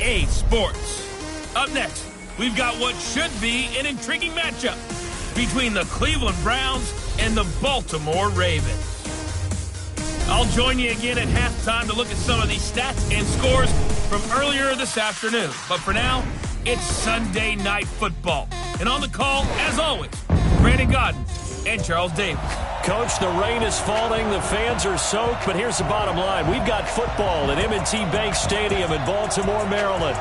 EA Sports. Up next, we've got what should be an intriguing matchup between the Cleveland Browns and the Baltimore Ravens. I'll join you again at halftime to look at some of these stats and scores from earlier this afternoon. But for now, it's Sunday Night Football. And on the call, as always, Brandon Godden and Charles Davis. Coach, the rain is falling, the fans are soaked, but here's the bottom line. We've got football at M&T Bank Stadium in Baltimore, Maryland.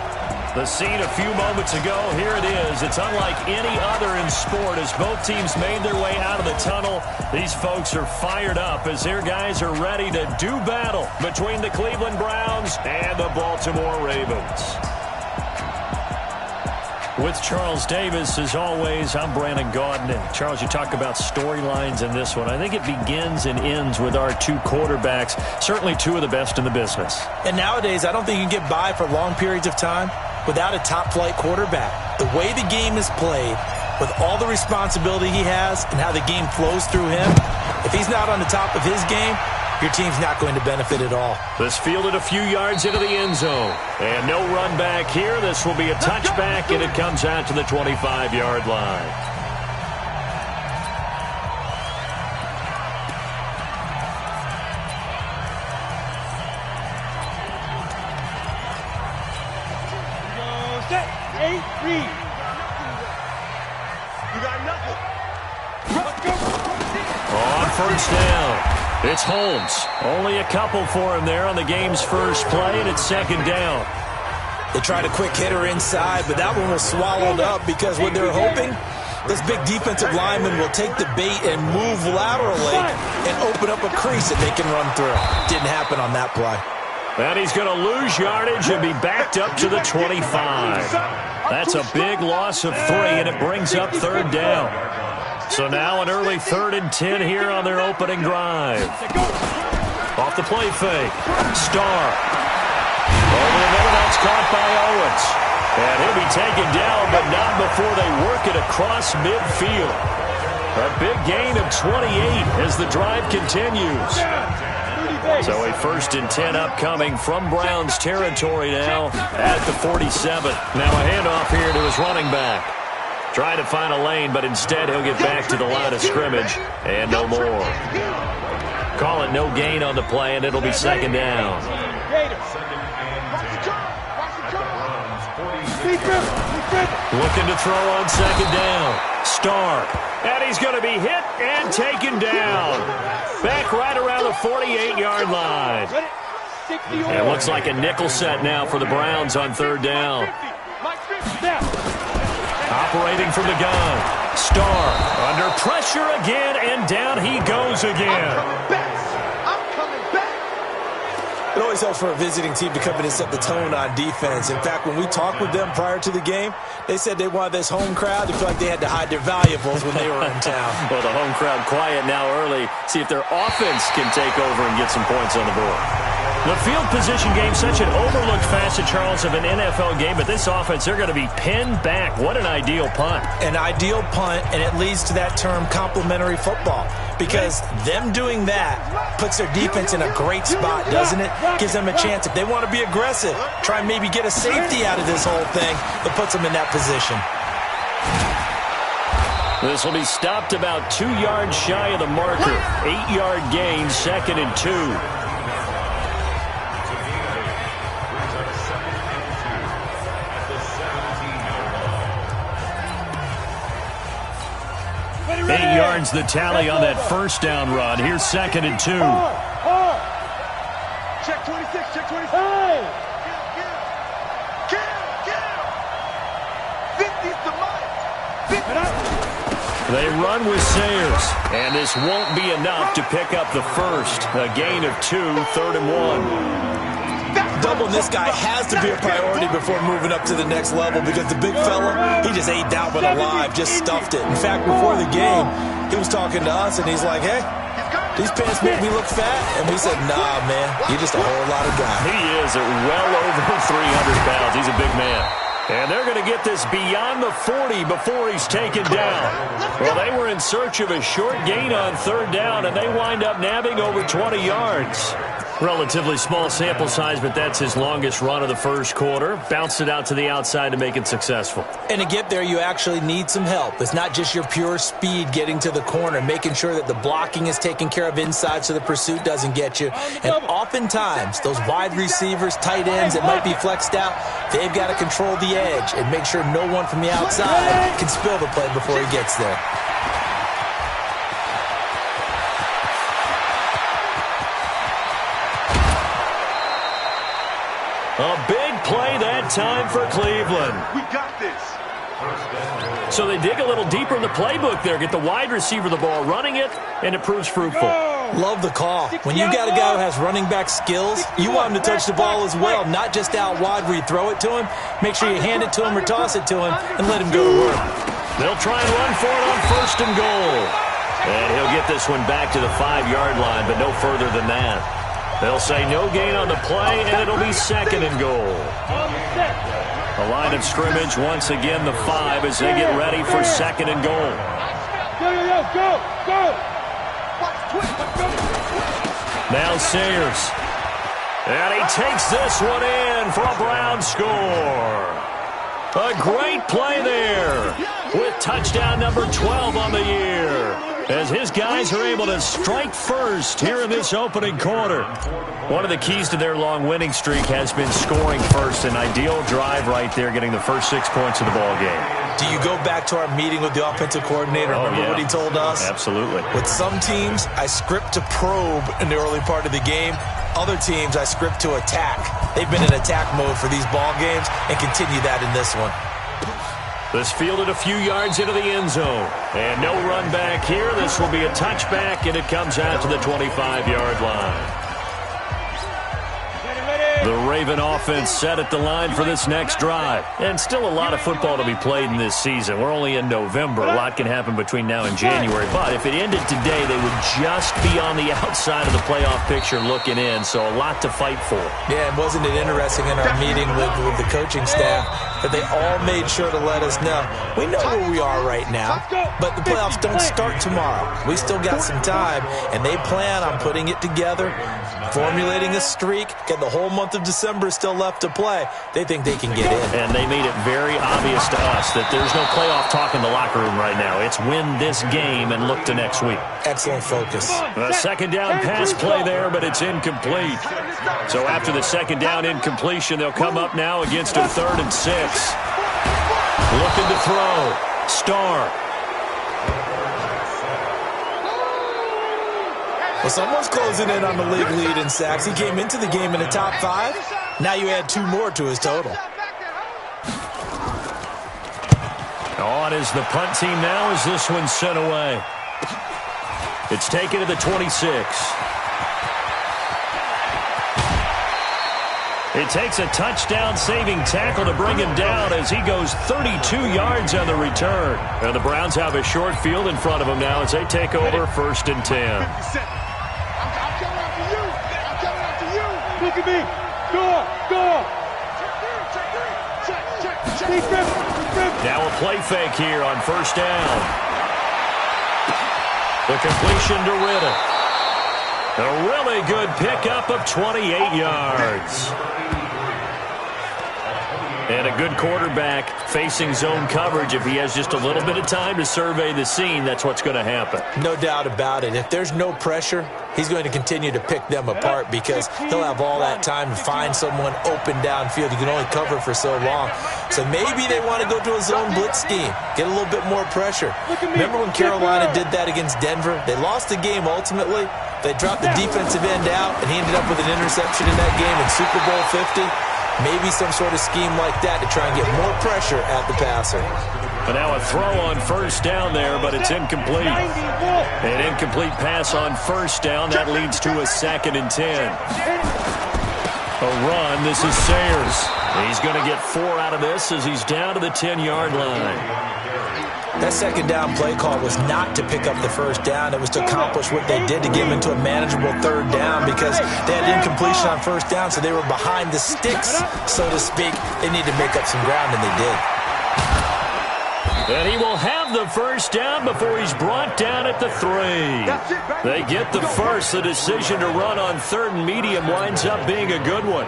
The scene a few moments ago, here it is. It's unlike any other in sport as both teams made their way out of the tunnel. These folks are fired up as their guys are ready to do battle between the Cleveland Browns and the Baltimore Ravens. With Charles Davis, as always, I'm Brandon Godden. And Charles, you talk about storylines in this one. I think it begins and ends with our two quarterbacks, certainly two of the best in the business. And nowadays, I don't think you can get by for long periods of time without a top-flight quarterback. The way the game is played, with all the responsibility he has and how the game flows through him, if he's not on the top of his game, your team's not going to benefit at all. This fielded a few yards into the end zone. And no run back here. This will be a touchback, and it comes out to the 25-yard line. Set. 8, read. You got nothing. On first down. It's Holmes. Only a couple for him there on the game's first play, and it's second down. They tried a quick hitter inside, but that one was swallowed up because what they're hoping, this big defensive lineman will take the bait and move laterally and open up a crease that they can run through. Didn't happen on that play. And he's going to lose yardage and be backed up to the 25. That's a big loss of 3, and it brings up third down. So now an early 3rd and 10 here on their opening drive. Off the play fake. Starr. Over the middle, that's caught by Owens. And he'll be taken down, but not before they work it across midfield. A big gain of 28 as the drive continues. So a 1st and 10 upcoming from Browns territory now at the 47. Now a handoff here to his running back. Trying to find a lane, but instead he'll get back to the line of scrimmage and no more. Call it no gain on the play, and it'll be second down. Looking to throw on second down. Starr. And he's going to be hit and taken down. Back right around the 48-yard line. And it looks like a nickel set now for the Browns on third down. Operating from the gun. Starr under pressure again, and down he goes again. It always helps for a visiting team to come in and set the tone on defense. In fact, when we talked with them prior to the game, they said they wanted this home crowd to feel like they had to hide their valuables when they were in town. Well, the home crowd quiet now early. See if their offense can take over and get some points on the board. The field position game, such an overlooked facet, Charles, of an NFL game, but this offense, they're going to be pinned back. What an ideal punt. An ideal punt, and it leads to that term complementary football, because them doing that puts their defense in a great spot, doesn't it? Gives them a chance. If they want to be aggressive, try and maybe get a safety out of this whole thing, that puts them in that position. This will be stopped about 2 yards shy of the marker. 8-yard gain, 2nd and 2. 8 yards the tally on that first down run. Here's 2nd and 2. Check 26, check 26. 50's the mark. They run with Sayers, and this won't be enough to pick up the first. A gain of 2, 3rd and 1. Doubling this guy has to be a priority before moving up to the next level, because the big fella, he just ate that one alive, just stuffed it. In fact, before the game, he was talking to us, and he's like, hey, these pants make me look fat. And we said, nah, man, you're just a whole lot of guy. He is at well over 300 pounds. He's a big man. And they're going to get this beyond the 40 before he's taken down. Well, they were in search of a short gain on third down, and they wind up nabbing over 20 yards. Relatively small sample size, but that's his longest run of the first quarter. Bounced it out to the outside to make it successful. And to get there, you actually need some help. It's not just your pure speed getting to the corner, making sure that the blocking is taken care of inside so the pursuit doesn't get you. And oftentimes, those wide receivers, tight ends that might be flexed out, they've got to control the edge and make sure no one from the outside can spill the play before he gets there. A big play that time for Cleveland. We got this. So they dig a little deeper in the playbook there, get the wide receiver the ball, running it, and it proves fruitful. Love the call. When you got a guy who has running back skills, you want him to touch the ball as well, not just out wide where you throw it to him. Make sure you hand it to him or toss it to him and let him go to work. They'll try and run for it on 1st and goal. And he'll get this one back to the 5-yard line, but no further than that. They'll say no gain on the play, and it'll be 2nd and goal. The line of scrimmage, once again, the 5 as they get ready for 2nd and goal. Go. Now Sayers. And he takes this one in for a Brown score. A great play there with touchdown number 12 on the year, as his guys are able to strike first here in this opening quarter. One of the keys to their long winning streak has been scoring first. An ideal drive right there, getting the first 6 points of the ball game. Do you go back to our meeting with the offensive coordinator? Remember what he told us? Absolutely. With some teams, I script to probe in the early part of the game. Other teams, I script to attack. They've been in attack mode for these ball games and continue that in this one. This fielded a few yards into the end zone. And no run back here. This will be a touchback, and it comes out to the 25-yard line. The Raven offense set at the line for this next drive. And still a lot of football to be played in this season. We're only in November. A lot can happen between now and January. But if it ended today, they would just be on the outside of the playoff picture looking in. So a lot to fight for. Yeah, and wasn't it interesting in our meeting with the coaching staff that they all made sure to let us know, we know where we are right now, but the playoffs don't start tomorrow. We still got some time, and they plan on putting it together, formulating a streak, get the whole month of December still left to play. They think they can get in. And they made it very obvious to us that there's no playoff talk in the locker room right now. It's win this game and look to next week. Excellent focus. A second down pass play there, but it's incomplete. So after the second down incompletion, they'll come up now against a 3rd and 6. Looking to throw. Starr. Well, someone's closing in on the league lead in sacks. He came into the game in the top 5. Now you add 2 more to his total. On is the punt team now as this one's sent away. It's taken to the 26. It takes a touchdown-saving tackle to bring him down as he goes 32 yards on the return. And the Browns have a short field in front of them now as they take over 1st and 10. Look at me. Go. Check. Now a play fake here on 1st down. The completion to Riddle. A really good pickup of 28 yards. And a good quarterback facing zone coverage. If he has just a little bit of time to survey the scene, that's what's going to happen. No doubt about it. If there's no pressure, he's going to continue to pick them apart because he'll have all that time to find someone open downfield. You can only cover for so long. So maybe they want to go to a zone blitz scheme, get a little bit more pressure. Remember when Carolina did that against Denver? They lost the game ultimately. They dropped the defensive end out, and he ended up with an interception in that game in Super Bowl 50. Maybe some sort of scheme like that to try and get more pressure at the passer. But now a throw on 1st down there, but it's incomplete. An incomplete pass on 1st down. That leads to a 2nd and 10. A run. This is Sayers. He's going to get 4 out of this as he's down to the 10-yard line. That second down play call was not to pick up the 1st down. It was to accomplish what they did to get them into a manageable 3rd down because they had incompletion on 1st down, so they were behind the sticks, so to speak. They needed to make up some ground, and they did. And he will have the first down before he's brought down at the 3. They get the first. The decision to run on 3rd and medium winds up being a good one.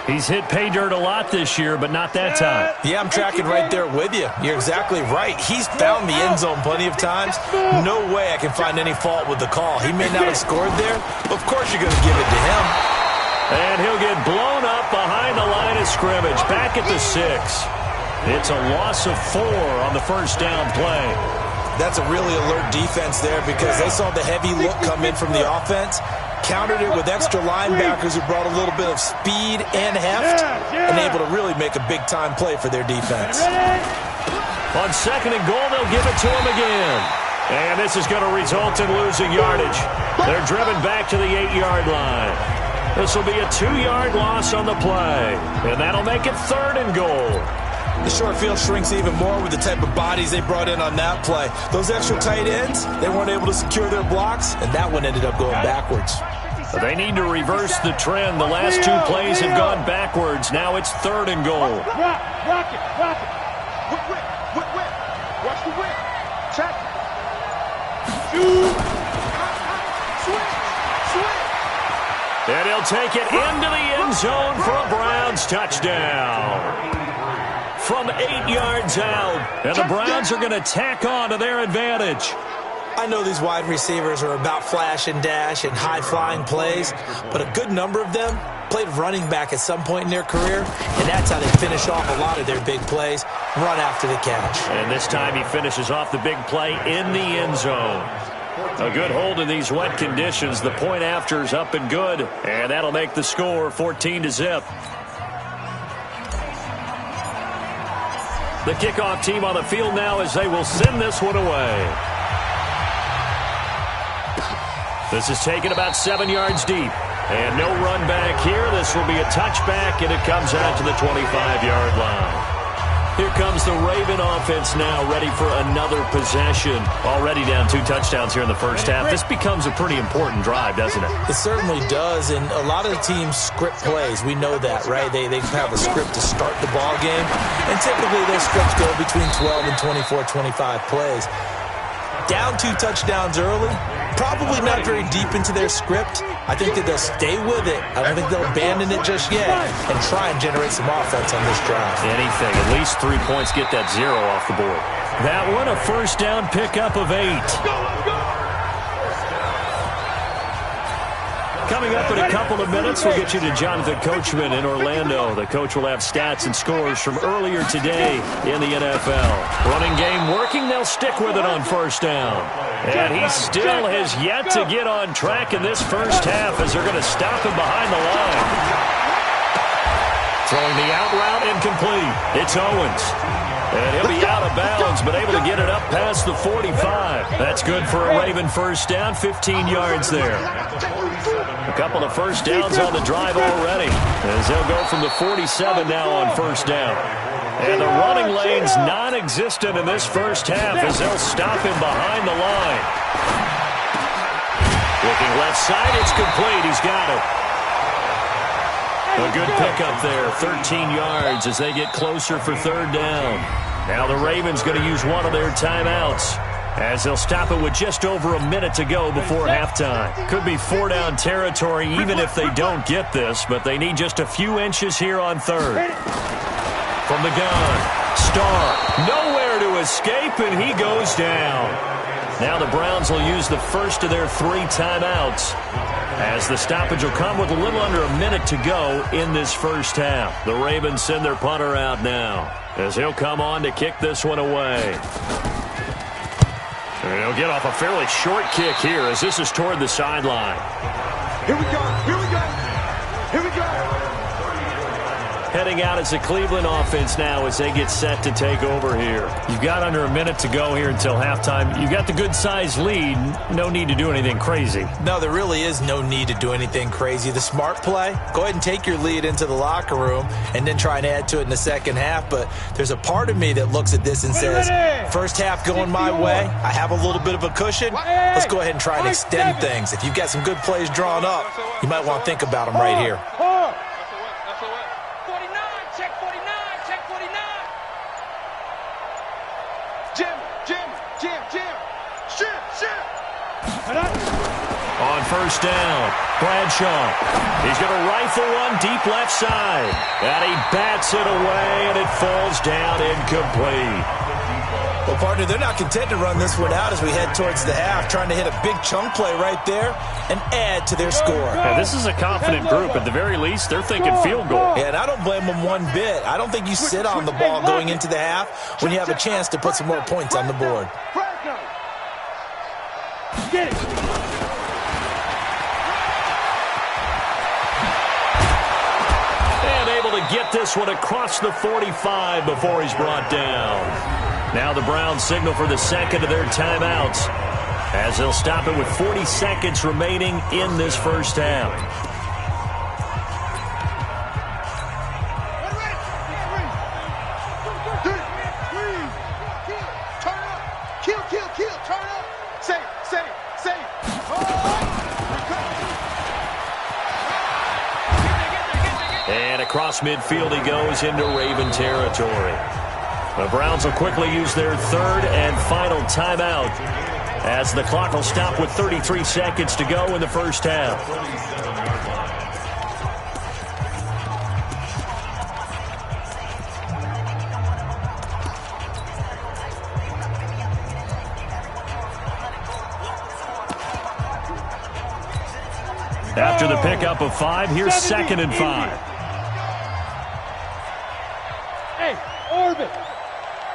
He's hit pay dirt a lot this year, but not that time. Yeah, I'm tracking right there with you. You're exactly right. He's found the end zone plenty of times. No way I can find any fault with the call. He may not have scored there, but of course you're going to give it to him. And he'll get blown up behind the line of scrimmage, back at the 6. It's a loss of 4 on the first down play. That's a really alert defense there because they saw the heavy look come in from the offense, countered it with extra linebackers who brought a little bit of speed and heft, and able to really make a big-time play for their defense. On 2nd and goal, they'll give it to him again. And this is going to result in losing yardage. They're driven back to the 8-yard line. This will be a 2-yard loss on the play, and that'll make it 3rd and goal. The short field shrinks even more with the type of bodies they brought in on that play. Those extra tight ends, they weren't able to secure their blocks, and that one ended up going backwards. They need to reverse the trend. The last 2 plays have gone backwards. Now it's 3rd and goal. Rock it. Whip. Watch the whip. Check. Switch. And he'll take it into the end zone for a Browns touchdown. From 8 yards out, and the Browns are going to tack on to their advantage. I know these wide receivers are about flash and dash and high-flying plays, but a good number of them played running back at some point in their career, and that's how they finish off a lot of their big plays, run after the catch. And this time he finishes off the big play in the end zone. A good hold in these wet conditions. The point after is up and good, and that'll make the score 14-0. The kickoff team on the field now as they will send this one away. This is taken about 7 yards deep. And no run back here. This will be a touchback, and it comes out to the 25-yard line. Here comes the Raven offense now, ready for another possession. Already down 2 touchdowns here in the first half. This becomes a pretty important drive, doesn't it? It certainly does, and a lot of the teams script plays. We know that, right? They have a script to start the ball game, and typically those scripts go between 12 and 24, 25 plays. Down 2 touchdowns early, probably not very deep into their script. I think that they'll stay with it. I don't think they'll abandon it just yet and try and generate some offense on this drive. Anything. At least 3 points get that 0 off the board. That one, a first down pickup of 8. Coming up in a couple of minutes, we'll get you to Jonathan Coachman in Orlando. The coach will have stats and scores from earlier today in the NFL. Running game working, they'll stick with it on first down. And he still has yet to get on track in this first half as they're going to stop him behind the line. Throwing the out route incomplete. It's Owens. And he'll be out of bounds, but able to get it up past the 45. That's good for a Raven first down, 15 yards there. A couple of first downs on the drive already, as they'll go from the 47 now on first down. And the running lane's non-existent in this first half as they'll stop him behind the line. Looking left side, it's complete. He's got it. A good pickup there, 13 yards as they get closer for third down. Now the Ravens going to use one of their timeouts as they'll stop it with just over a minute to go before halftime. Could be 4-down territory even if they don't get this, but they need just a few inches here on third. From the gun, Starr, nowhere to escape, and he goes down. Now the Browns will use the first of their 3 timeouts, as the stoppage will come with a little under a minute to go in this first half. The Ravens send their punter out now, as he'll come on to kick this one away. And he'll get off a fairly short kick here, as this is toward the sideline. Here we go. Heading out as the Cleveland offense now as they get set to take over here. You've got under a minute to go here until halftime. You've got the good-sized lead. No need to do anything crazy. No, there really is no need to do anything crazy. The smart play, go ahead and take your lead into the locker room and then try and add to it in the second half. But there's a part of me that looks at this and says, first half going my way, I have a little bit of a cushion. Let's go ahead and try and extend things. If you've got some good plays drawn up, you might want to think about them right here. Jet. Jam, jam. Shit. On first down, Bradshaw. He's going to rifle one deep left side. And he bats it away, and it falls down incomplete. Well, partner, they're not content to run this one out as we head towards the half, trying to hit a big chunk play right there and add to their score. Yeah, this is a confident group. At the very least, they're thinking field goal. Yeah, and I don't blame them one bit. I don't think you sit on the ball going into the half when you have a chance to put some more points on the board. Get it. And able to get this one across the 45 before he's brought down. Now the Browns signal for the second of their timeouts as they'll stop it with 40 seconds remaining in this first half. And across midfield he goes into Raven territory. The Browns will quickly use their third and final timeout as the clock will stop with 33 seconds to go in the first half. After the pickup of 5, here's 2nd and 5. Hey, Orbit.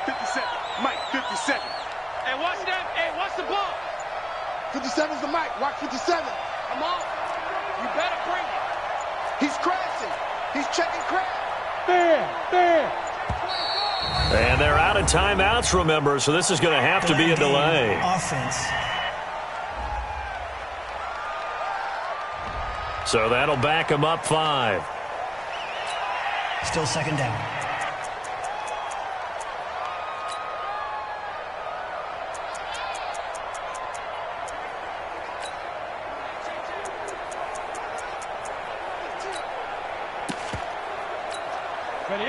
57. Mike, 57. Hey, watch that. Hey, watch the ball. 57's the mic. Watch 57. Come on. You better bring it. He's crashing. He's checking crash. Fair. And they're out of timeouts, remember, so this is going to have to be a delay. Offense. So that'll back them up 5. Still 2nd down.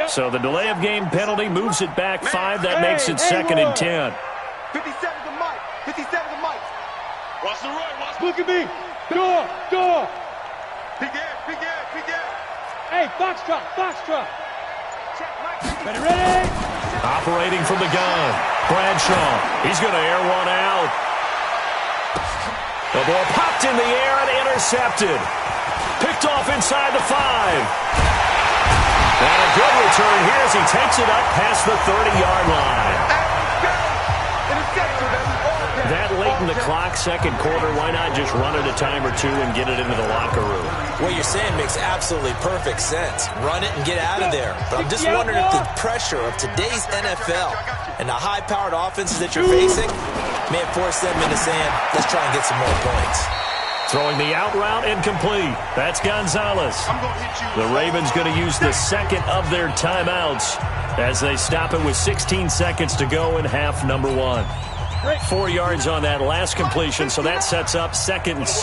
So the delay of game penalty moves it back 5. That makes it 2nd and 10. 57's the mic. 57's the mic. Watch the right. Watch. Look at me. Door. Big air. Hey, Foxtrot. Ready? Operating from the gun. Bradshaw. He's going to air one out. The ball popped in the air and intercepted. Picked off inside the 5. And a good return here as he takes it up past the 30-yard line. That late in the clock, second quarter, why not just run it a time or two and get it into the locker room? What you're saying makes absolutely perfect sense. Run it and get out of there. But I'm just wondering if the pressure of today's NFL and the high-powered offenses that you're facing may have forced them into saying, let's try and get some more points. Throwing the out route incomplete. That's Gonzalez. The Ravens going to use the second of their timeouts as they stop it with 16 seconds to go in half number 1. 4 yards on that last completion, so that sets up 2nd and 6.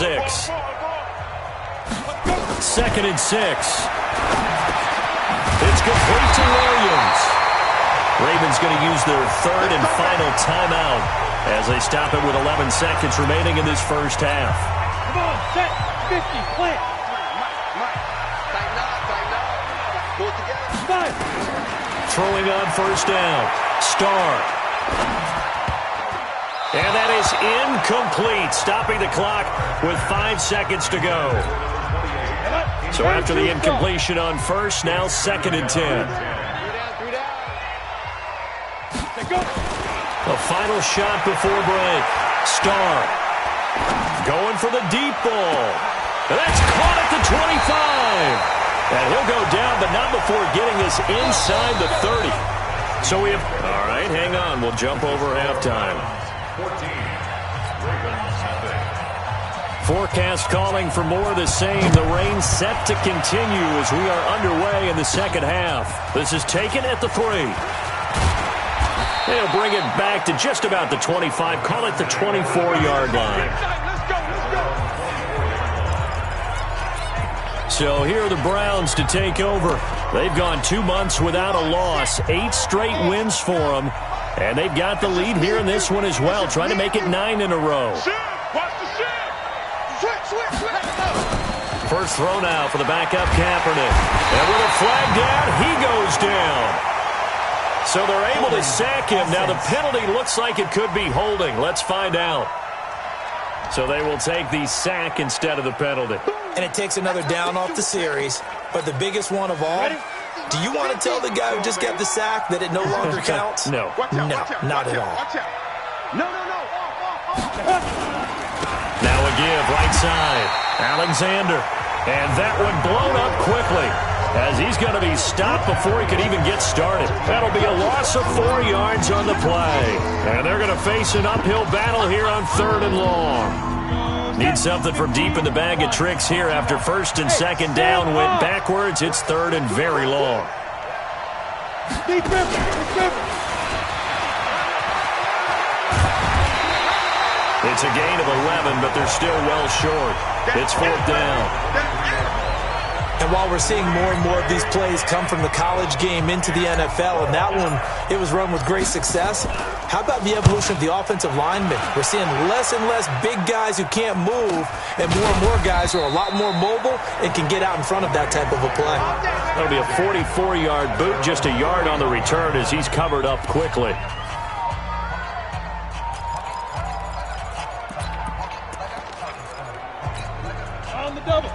2nd and 6. It's complete to Williams. Ravens going to use their third and final timeout as they stop it with 11 seconds remaining in this first half. Come on, set, 50, plant. Mike. Tighten up. Pull it together. 5. Throwing on first down. Starr. And that is incomplete, stopping the clock with 5 seconds to go. So after the incompletion on first, now 2nd and 10. The final shot before break. Starr going for the deep ball. And that's caught at the 25. And he'll go down, but not before getting this inside the 30. So we have... All right, hang on. We'll jump over halftime. Forecast calling for more of the same. The rain set to continue as we are underway in the second half. This is taken at the 3. They'll bring it back to just about the 25. Call it the 24-yard line. So here are the Browns to take over. They've gone 2 months without a loss. 8 straight wins for them. And they've got the lead here in this one as well, trying to make it 9 in a row. First throw now for the backup Kaepernick. And with a flag down, he goes down. So they're able to sack him. Now the penalty looks like it could be holding. Let's find out. So they will take the sack instead of the penalty. And it takes another down off the series. But the biggest one of all, do you want to tell the guy who just got the sack that it no longer counts? No. No, not at all. No. Now a give, right side. Alexander. And that one blown up quickly, as he's going to be stopped before he could even get started. That'll be a loss of 4 yards on the play. And they're going to face an uphill battle here on 3rd and long. Need something from deep in the bag of tricks here after 1st and 2nd down went backwards. It's 3rd and very long. It's a gain of 11, but they're still well short. It's 4th down. And while we're seeing more and more of these plays come from the college game into the NFL, and that one, it was run with great success, how about the evolution of the offensive linemen? We're seeing less and less big guys who can't move, and more guys who are a lot more mobile and can get out in front of that type of a play. That'll be a 44-yard boot, just a yard on the return as he's covered up quickly.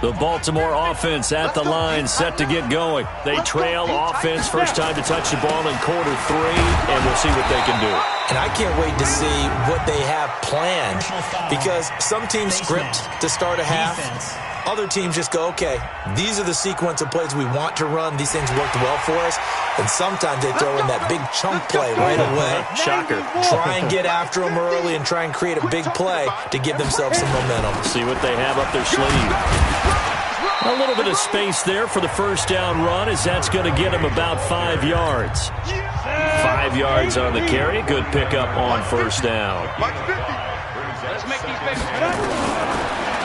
The Baltimore offense at the line, set to get going. They trail offense, first time to touch the ball in quarter 3, and we'll see what they can do. And I can't wait to see what they have planned, because some teams script to start a half. Other teams just go, okay, these are the sequence of plays we want to run. These things worked well for us. And sometimes they throw in that big chunk play right away. Shocker. Try and get after them early and try and create a big play to give themselves some momentum. See what they have up their sleeve. A little bit of space there for the first down run, as that's going to get him about 5 yards. 5 yards on the carry. Good pickup on first down. Let's make these babies.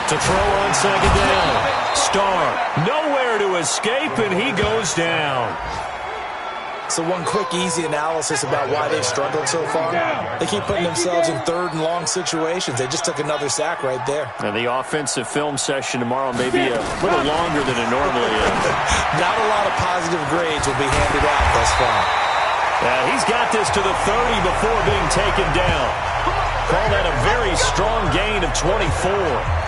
To throw on 2nd down. Starr nowhere to escape, and he goes down. So one quick, easy analysis about why they've struggled so far. They keep putting themselves in 3rd and long situations. They just took another sack right there. And the offensive film session tomorrow may be a little longer than it normally is. Not a lot of positive grades will be handed out thus far. He's got this to the 30 before being taken down. Call that a very strong gain of 24.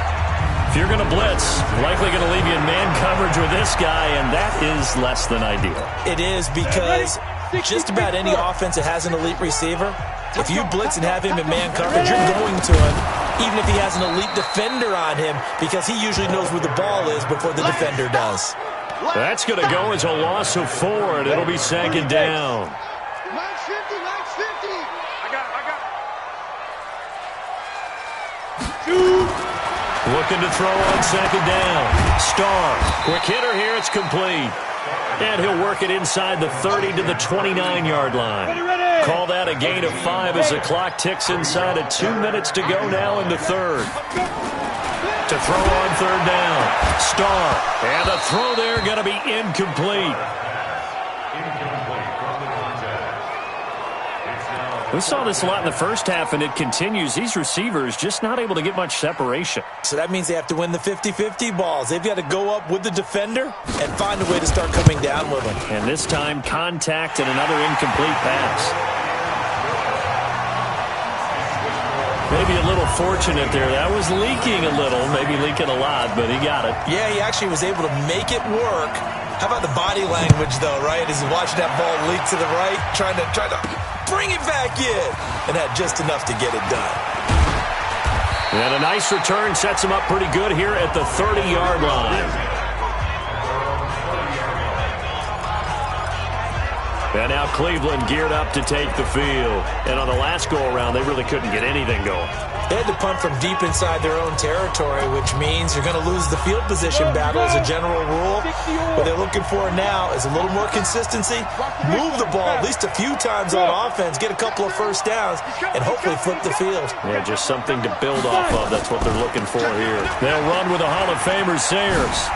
If you're going to blitz, likely going to leave you in man coverage with this guy, and that is less than ideal. It is, because just about any offense that has an elite receiver, if you blitz and have him in man coverage, you're going to him, even if he has an elite defender on him, because he usually knows where the ball is before the defender does. That's going to go as a loss of 4, and it'll be 2nd down. Max 50. I got it. Looking to throw on 2nd down. Starr, quick hitter here, it's complete. And he'll work it inside the 30 to the 29-yard line. Call that a gain of 5 as the clock ticks inside of 2 minutes to go now in the 3rd. To throw on 3rd down. Starr, and the throw there going to be incomplete. We saw this a lot in the first half, and it continues. These receivers just not able to get much separation. So that means they have to win the 50-50 balls. They've got to go up with the defender and find a way to start coming down with them. And this time, contact and another incomplete pass. Maybe a little fortunate there. That was leaking a little, maybe leaking a lot, but he got it. Yeah, he actually was able to make it work. How about the body language, though, right? As he's watching that ball leak to the right, trying to bring it back in, and had just enough to get it done. And a nice return sets him up pretty good here at the 30-yard line. And now Cleveland geared up to take the field. And on the last go-around, they really couldn't get anything going. They had to punt from deep inside their own territory, which means you're going to lose the field position battle as a general rule. What they're looking for now is a little more consistency, move the ball at least a few times on offense, get a couple of first downs, and hopefully flip the field. Yeah, just something to build off of. That's what they're looking for here. They'll run with the Hall of Famer Sayers.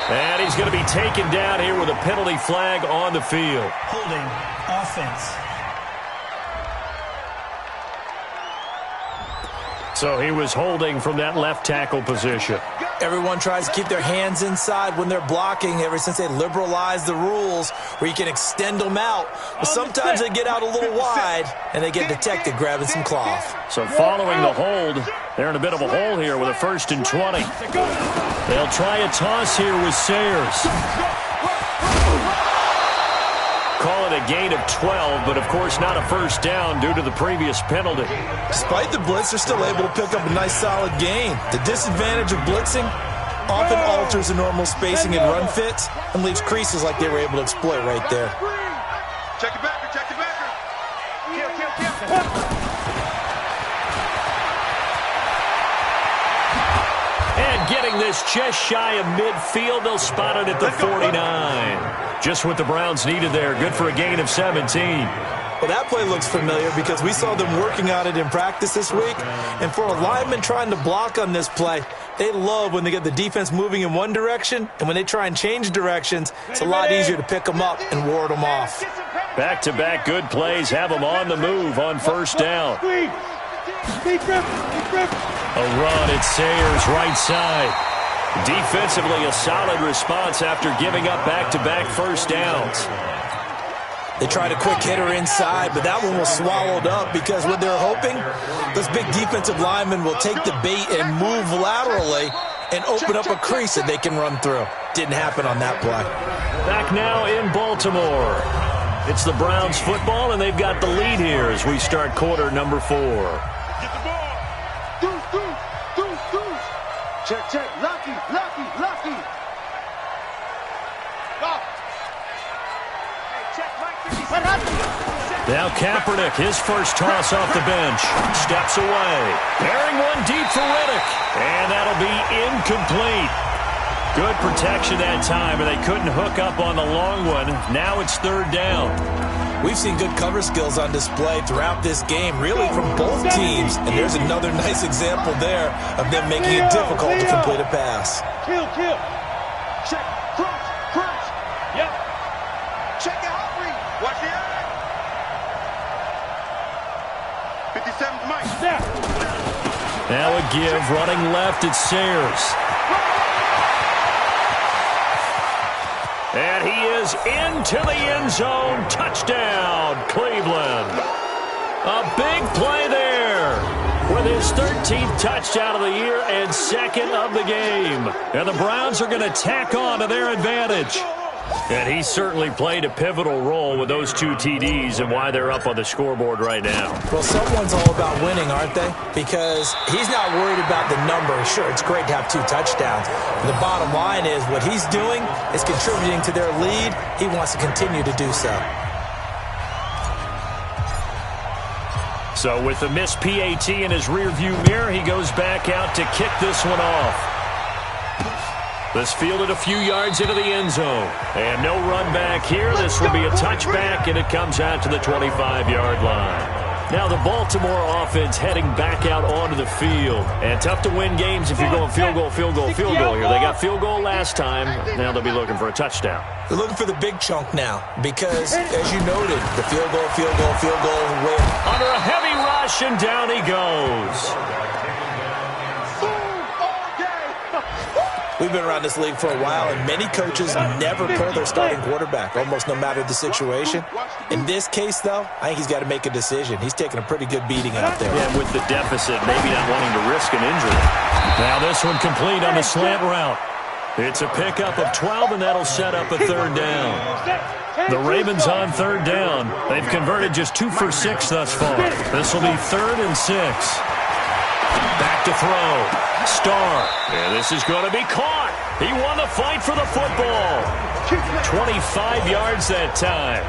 And he's going to be taken down here with a penalty flag on the field. Holding offense. So he was holding from that left tackle position. Everyone tries to keep their hands inside when they're blocking ever since they liberalized the rules where you can extend them out. But sometimes they get out a little wide and they get detected grabbing some cloth. So following the hold, they're in a bit of a hole here with a 1st and 20. They'll try a toss here with Sayers. Call it a gain of 12, but of course not a first down due to the previous penalty. Despite the blitz, they're still able to pick up a nice solid gain. The disadvantage of blitzing often alters the normal spacing and run fits and leaves creases like they were able to exploit right there. Check it back, check it back. Kill. And getting this just shy of midfield, they'll spot it at the 49. Just what the Browns needed there. Good for a gain of 17. Well, that play looks familiar because we saw them working on it in practice this week. And for a lineman trying to block on this play, they love when they get the defense moving in one direction. And when they try and change directions, it's a lot easier to pick them up and ward them off. Back-to-back good plays have them on the move on first down. A run at Sayers' right side. Defensively, a solid response after giving up back-to-back first downs. They tried a quick hitter inside, but that one was swallowed up because what they're hoping, those big defensive linemen will take the bait and move laterally and open up a crease that they can run through. Didn't happen on that play. Back now in Baltimore. It's the Browns football, and they've got the lead here as we start quarter number 4. Get the ball. Deuce. Check. Lucky. Go. Hey, check, Mike. Now Kaepernick, his first toss off the bench. Steps away. Bearing one deep for Riddick. And that'll be incomplete. Good protection that time, and they couldn't hook up on the long one. Now it's 3rd down. We've seen good cover skills on display throughout this game, really from both teams. And there's another nice example there of them making it difficult to complete a pass. Kill. Check. Cross. Yep. Check out. Watch the eye. 57's Mike. Snap. Now a give, running left, it's Sayers. And he is into the end zone. Touchdown, Cleveland. A big play there with his 13th touchdown of the year and 2nd of the game. And the Browns are going to tack on to their advantage. And he certainly played a pivotal role with those 2 TDs and why they're up on the scoreboard right now. Well, someone's all about winning, aren't they? Because he's not worried about the number. Sure, it's great to have 2 touchdowns. But the bottom line is what he's doing is contributing to their lead. He wants to continue to do so. So with the missed PAT in his rearview mirror, he goes back out to kick this one off. This fielded a few yards into the end zone. And no run back here. This will be a touchback, and it comes out to the 25-yard line. Now the Baltimore offense heading back out onto the field. And tough to win games if you're going field goal here. They got field goal last time. Now they'll be looking for a touchdown. They're looking for the big chunk now because, as you noted, the field goal win. Under a heavy rush, and down he goes. We've been around this league for a while, and many coaches never pull their starting quarterback, almost no matter the situation. In this case, though, I think he's got to make a decision. He's taking a pretty good beating out there. Yeah, with the deficit, maybe not wanting to risk an injury. Now this one complete on the slant route. It's a pickup of 12, and that'll set up a 3rd down. The Ravens on 3rd down. They've converted just 2 for 6 thus far. This will be 3rd and 6. Back to throw. Starr. And this is going to be caught. He won the fight for the football. 25 yards that time.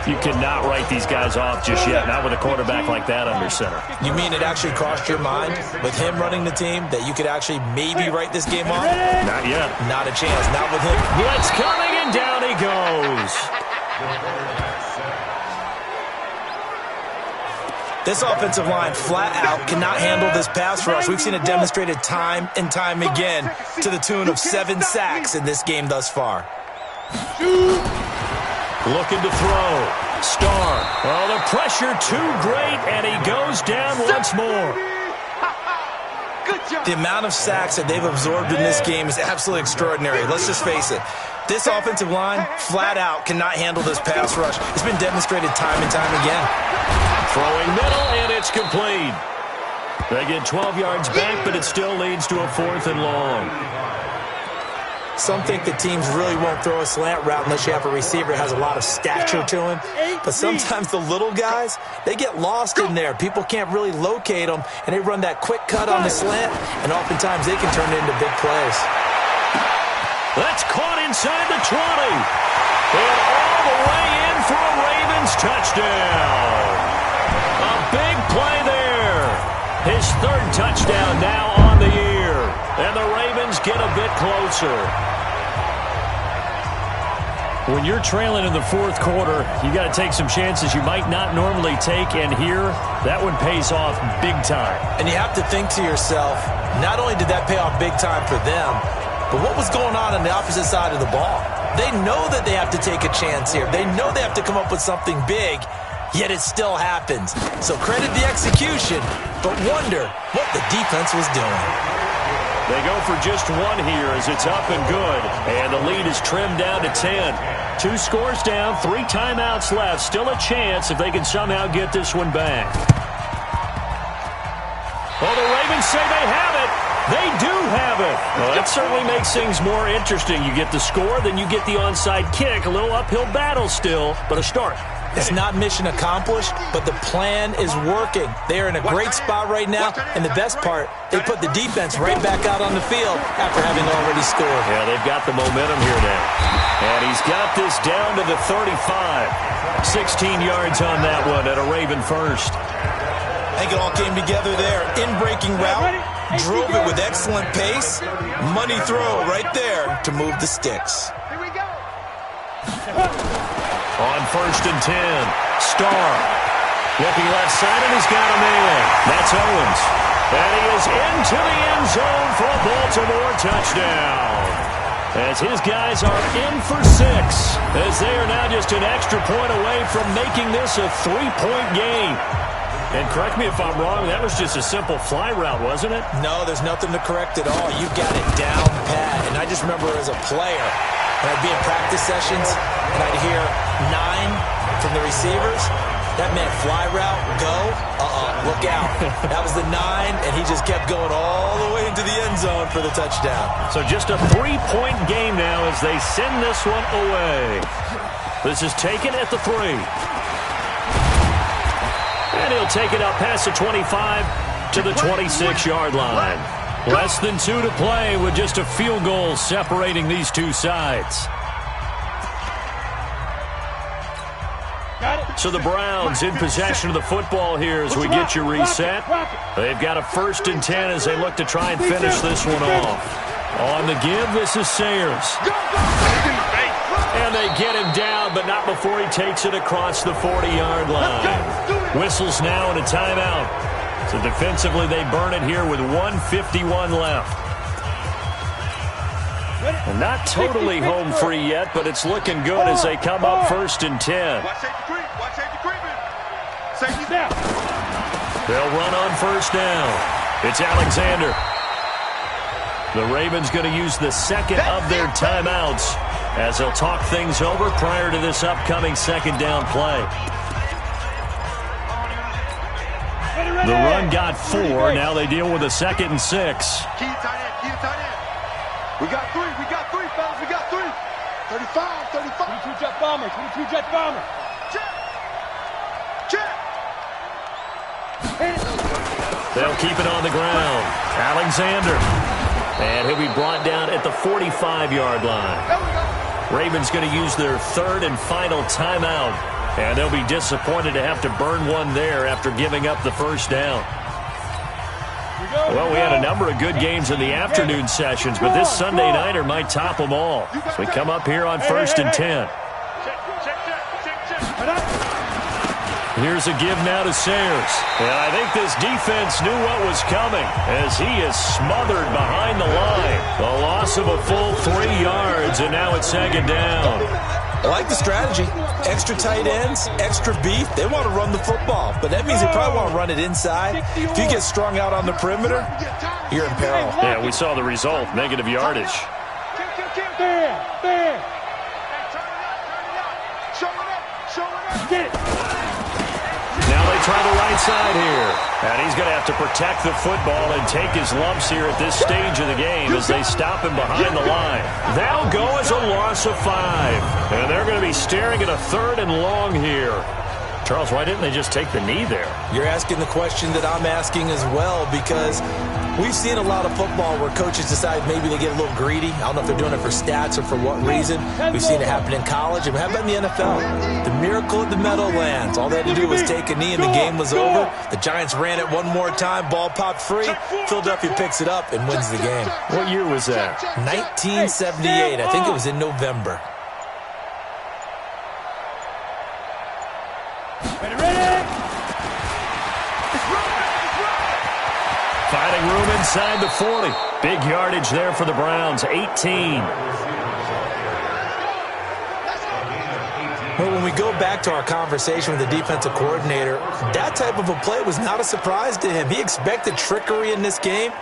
You cannot write these guys off just yet, not with a quarterback like that under center. You mean it actually crossed your mind with him running the team that you could actually maybe write this game off? Not yet. Not a chance. Not with him. Blitz coming, and down he goes. This offensive line flat out cannot handle this pass rush. We've seen it demonstrated time and time again to the tune of 7 sacks in this game thus far. Looking to throw. Starr. Oh, the pressure too great, and he goes down once more. The amount of sacks that they've absorbed in this game is absolutely extraordinary. Let's just face it. This offensive line, flat out, cannot handle this pass rush. It's been demonstrated time and time again. Throwing middle, and it's complete. They get 12 yards back, but it still leads to a 4th and long. Some think that teams really won't throw a slant route unless you have a receiver that has a lot of stature to him. But sometimes the little guys, they get lost in there. People can't really locate them, and they run that quick cut on the slant, and oftentimes they can turn it into big plays. That's caught inside the 20. And all the way in for a Ravens touchdown. A big play there. His 3rd touchdown now on the year. And the Ravens get a bit closer. When you're trailing in the 4th quarter, you got to take some chances you might not normally take, and here, that one pays off big time. And you have to think to yourself, not only did that pay off big time for them, but what was going on the opposite side of the ball? They know that they have to take a chance here. They know they have to come up with something big, yet it still happens. So credit the execution, but wonder what the defense was doing. They go for just one here as it's up and good. And the lead is trimmed down to 10. 2 scores down, 3 timeouts left. Still a chance if they can somehow get this one back. Well, the Ravens say they have it. They do have it. Well, that certainly makes things more interesting. You get the score, then you get the onside kick. A little uphill battle still, but a start. It's not mission accomplished, but the plan is working. They are in a great spot right now, and the best part, they put the defense right back out on the field after having already scored. Yeah, they've got the momentum here now. And he's got this down to the 35. 16 yards on that one at a Raven first. I think it all came together there. In-breaking route, drove it with excellent pace. Money throw right there to move the sticks. Here we go. On 1st and 10, Starr looking left side, and he's got a man. That's Owens. And he is into the end zone for a Baltimore touchdown. As his guys are in for 6, as they are now just an extra point away from making this a 3-point game. And correct me if I'm wrong, that was just a simple fly route, wasn't it? No, there's nothing to correct at all. You got it down pat. And I just remember as a player, when I'd be in practice sessions, and I'd hear 9 from the receivers, that meant fly route, go, look out. That was the 9, and he just kept going all the way into the end zone for the touchdown. So just a 3-point game now as they send this one away. This is taken at the 3. And he'll take it up past the 25 to the 26-yard line. Less than 2 to play with just a field goal separating these two sides. So the Browns in possession of the football here as we get you reset. They've got a 1st and 10 as they look to try and finish this one off. On the give, this is Sayers. And they get him down, but not before he takes it across the 40-yard line. Whistles now and a timeout. So defensively, they burn it here with 1:51 left. And not totally home free yet, but it's looking good as they come up 1st and 10. Watch safety creep. Watch safety creeping. Safety down. They'll run on 1st down. It's Alexander. The Ravens going to use the 2nd of their timeouts as they'll talk things over prior to this upcoming 2nd down play. The run got 4. Now they deal with a 2nd and 6. Key tight end. Key tight end. We got 3. We got 3, fellas. We got 3. 35. 35. 22 jet bomber. 22 jet bomber. Check. Check. They'll keep it on the ground. Alexander. And he'll be brought down at the 45-yard line. There we go. Ravens going to use their 3rd and final timeout. And they'll be disappointed to have to burn one there after giving up the 1st down. Well, we had a number of good games in the afternoon sessions, but this Sunday nighter might top them all. So we come up here on 1st and 10. Here's a give now to Sayers. And I think this defense knew what was coming as he is smothered behind the line. A loss of a full 3 yards, and now it's 2nd down. I like the strategy. extra tight ends, extra beef. They want to run the football, but that means they probably want to run it inside. If you get strung out on the perimeter, you're in peril. Yeah, we saw the result, negative yardage. Now they try the right side here. And he's going to have to protect the football and take his lumps here at this stage of the game as they stop him behind the line. That'll go as a loss of 5. And they're going to be staring at a 3rd and long here. Charles, why didn't they just take the knee there? You're asking the question that I'm asking as well, because we've seen a lot of football where coaches decide maybe they get a little greedy. I don't know if they're doing it for stats or for what reason. We've seen it happen in college, and how about in the NFL? The miracle of the Meadowlands. All they had to do was take a knee, and the game was over. The Giants ran it one more time. Ball popped free. Philadelphia picks it up and wins the game. What year was that? 1978. I think it was in November. Finding room inside the 40. Big yardage there for the Browns, 18. Well, when we go back to our conversation with the defensive coordinator, that type of a play was not a surprise to him. He expected trickery in this game,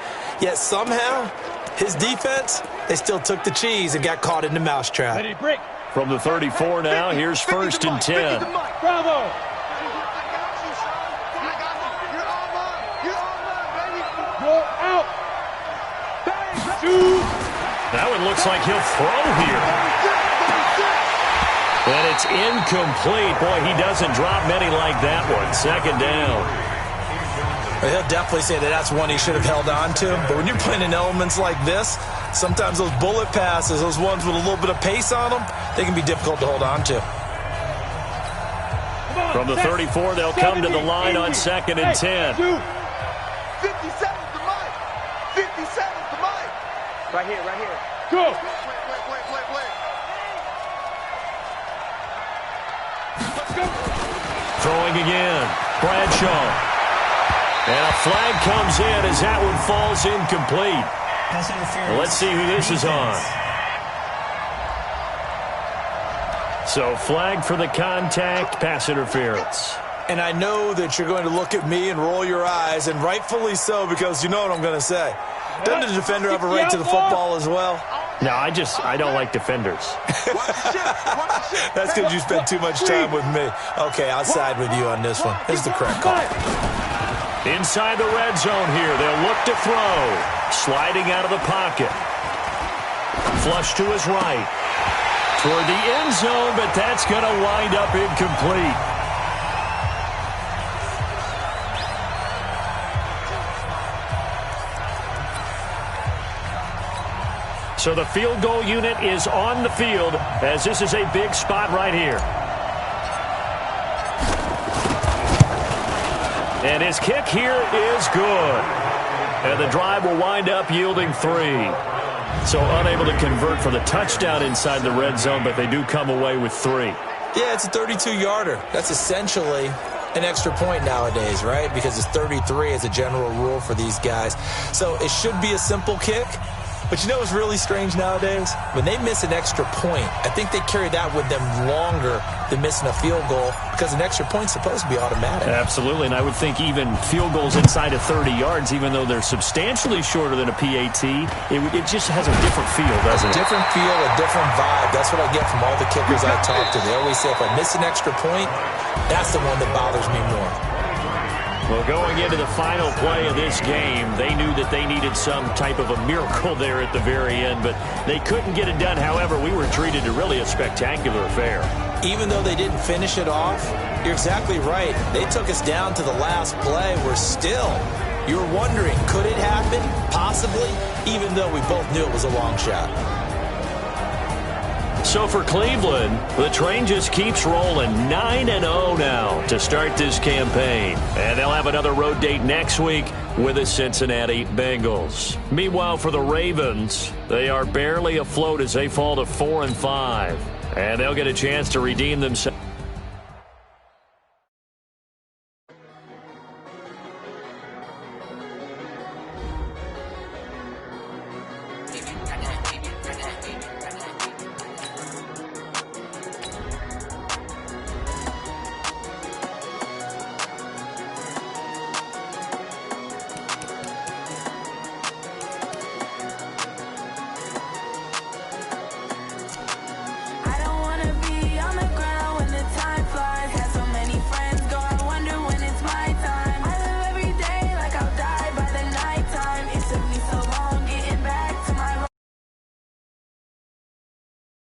yet somehow his defense, they still took the cheese and got caught in the mousetrap. From the 34 now, here's 1st and 10. Bravo! Out. That one looks like he'll throw here. And it's incomplete. Boy, he doesn't drop many like that one. 2nd down. He'll definitely say that that's one he should have held on to. But when you're playing in elements like this, sometimes those bullet passes, those ones with a little bit of pace on them, they can be difficult to hold on to. From the 34, they'll come to the line on 2nd and 10. 57 to Mike. 57 to Mike. Right here. Go. Wait. Let's go. Throwing again. Bradshaw. And a flag comes in as that one falls incomplete. Well, let's see who this is on. So flag for the contact, pass interference. And I know that you're going to look at me and roll your eyes, and rightfully so, because you know what I'm going to say. Doesn't the defender have a right to the football as well? No, I don't like defenders. That's because you spend too much time with me. Okay, I'll side with you on this one. Here's the correct call. Inside the red zone here, they'll look to throw. Sliding out of the pocket. Flush to his right. Toward the end zone, but that's going to wind up incomplete. So the field goal unit is on the field as this is a big spot right here. And his kick here is good. And the drive will wind up yielding 3. So unable to convert for the touchdown inside the red zone, but they do come away with 3. Yeah, it's a 32-yarder. That's essentially an extra point nowadays, right? Because it's 33 as a general rule for these guys. So it should be a simple kick. But you know what's really strange nowadays? When they miss an extra point, I think they carry that with them longer than missing a field goal because an extra point's supposed to be automatic. Absolutely, and I would think even field goals inside of 30 yards, even though they're substantially shorter than a PAT, it just has a different feel, doesn't it? A different feel, a different vibe. That's what I get from all the kickers I talk to. They always say if I miss an extra point, that's the one that bothers me more. Well, going into the final play of this game, they knew that they needed some type of a miracle there at the very end, but they couldn't get it done. However, we were treated to really a spectacular affair. Even though they didn't finish it off, you're exactly right. They took us down to the last play. We're still, you're wondering, could it happen? Possibly, even though we both knew it was a long shot. So for Cleveland, the train just keeps rolling. 9-0 now to start this campaign. And they'll have another road date next week with the Cincinnati Bengals. Meanwhile, for the Ravens, they are barely afloat as they fall to 4-5. And they'll get a chance to redeem themselves.